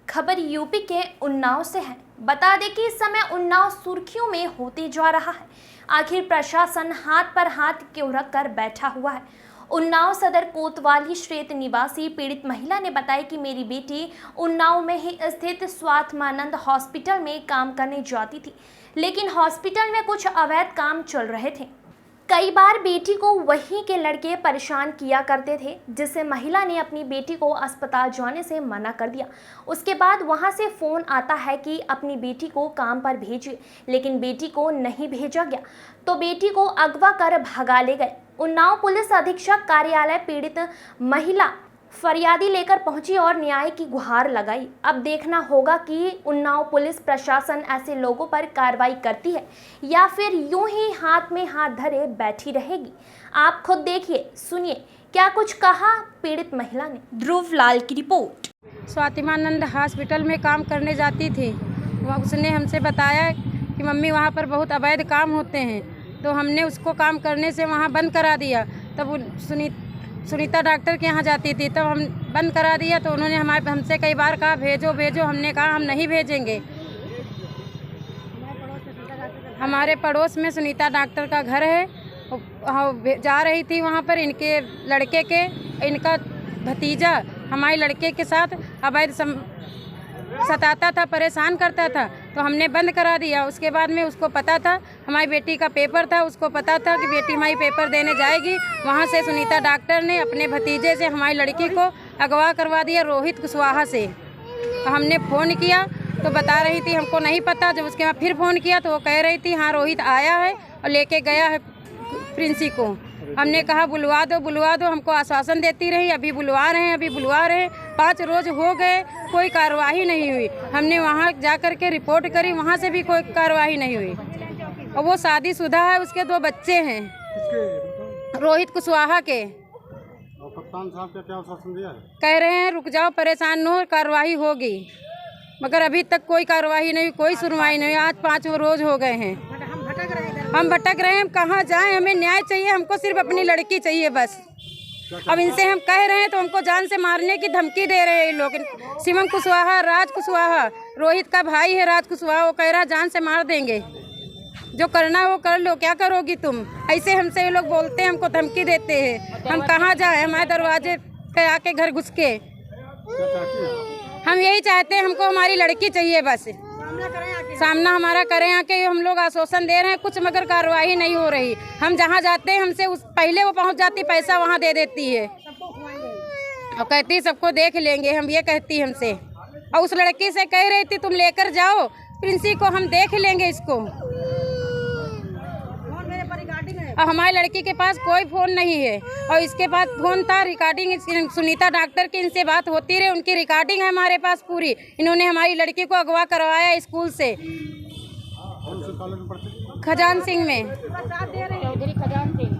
खबर यूपी के उन्नाव से है। बता दें कि इस समय उन्नाव सुर्खियों में होते जा रहा है। आखिर प्रशासन हाथ पर हाथ क्यों रख कर बैठा हुआ है। उन्नाव सदर कोतवाली क्षेत्र निवासी पीड़ित महिला ने बताया कि मेरी बेटी उन्नाव में ही स्थित स्वात्मानंद हॉस्पिटल में काम करने जाती थी, लेकिन हॉस्पिटल में कुछ अवैध काम चल रहे थे। कई बार बेटी को वहीं के लड़के परेशान किया करते थे, जिससे महिला ने अपनी बेटी को अस्पताल जाने से मना कर दिया। उसके बाद वहां से फोन आता है कि अपनी बेटी को काम पर भेजिए, लेकिन बेटी को नहीं भेजा गया तो बेटी को अगवा कर भगा ले गए। उन्नाव पुलिस अधीक्षक कार्यालय पीड़ित महिला फरियादी लेकर पहुंची और न्याय की गुहार लगाई। अब देखना होगा कि उन्नाव पुलिस प्रशासन ऐसे लोगों पर कार्रवाई करती है या फिर यूं ही हाथ में हाथ धरे बैठी रहेगी। आप खुद देखिए, सुनिए क्या कुछ कहा पीड़ित महिला ने। ध्रुव लाल की रिपोर्ट। स्वात्मानंद हॉस्पिटल में काम करने जाती थी। वह उसने हमसे बताया कि मम्मी वहाँ पर बहुत अवैध काम होते हैं, तो हमने उसको काम करने से वहाँ बंद करा दिया। तब सुनीता डॉक्टर के यहाँ जाती थी, तब हम बंद करा दिया। तो उन्होंने हमसे कई बार कहा भेजो भेजो, हमने कहा हम नहीं भेजेंगे। हमारे पड़ोस में सुनीता डॉक्टर का घर है। जा रही थी वहाँ पर इनके लड़के के इनका भतीजा हमारे लड़के के साथ अवैध सताता था, परेशान करता था, तो हमने बंद करा दिया। उसके बाद में उसको पता था हमारी बेटी का पेपर था, उसको पता था कि बेटी हमारी पेपर देने जाएगी। वहाँ से सुनीता डॉक्टर ने अपने भतीजे से हमारी लड़की को अगवा करवा दिया, रोहित कुशवाहा से। हमने फ़ोन किया तो बता रही थी हमको नहीं पता। जब उसके बाद फिर फ़ोन किया तो वो कह रही थी हाँ रोहित आया है और लेके गया है प्रिंसी को। हमने कहा बुलवा दो, हमको आश्वासन देती रही अभी बुलवा रहे हैं। 5 रोज़ हो गए, कोई कार्रवाई नहीं हुई। हमने वहाँ जा कर के रिपोर्ट करी, वहाँ से भी कोई कार्रवाई नहीं हुई। और वो शादीशुदा है, उसके 2 बच्चे हैं रोहित कुशवाहा के। कप्तान साहब का क्या आश्वासन दिया है? कह रहे हैं रुक जाओ, परेशान न हो, कार्रवाई होगी, मगर अभी तक कोई कार्रवाई नहीं, कोई सुनवाई नहीं। आज 5 रोज़ हो गए हैं। हम भटक रहे हैं, हम कहाँ जाएं? हमें न्याय चाहिए, हमको सिर्फ अपनी लड़की चाहिए बस। अब इनसे हम कह रहे हैं तो हमको जान से मारने की धमकी दे रहे हैं ये लोग। शिवम कुशवाहा, राज कुशवाहा, रोहित का भाई है राज कुशवाहा, वो कह रहा जान से मार देंगे, जो करना है वो कर लो, क्या करोगी तुम? ऐसे हमसे ये लोग बोलते हैं, हमको धमकी देते हैं। हम कहाँ जाएं? हमारे दरवाजे पे आके घर घुस के। हम यही चाहते हैं, हमको हमारी लड़की चाहिए बस। सामना हमारा करें आके, हम लोग आश्वासन दे रहे हैं कुछ, मगर कार्रवाई नहीं हो रही। हम जहाँ जाते हैं हमसे पहले वो पहुँच जाती, पैसा वहाँ दे देती है और कहती सबको देख लेंगे, हम ये कहती हमसे। और उस लड़की से कह रही थी तुम लेकर जाओ प्रिंसी को, हम देख लेंगे इसको। और हमारी लड़की के पास कोई फ़ोन नहीं है और इसके पास फ़ोन था, रिकॉर्डिंग सुनीता डॉक्टर की इनसे बात होती रही, उनकी रिकॉर्डिंग है हमारे पास पूरी। इन्होंने हमारी लड़की को अगवा करवाया स्कूल से खजान सिंह में, चौधरी खजान सिंह।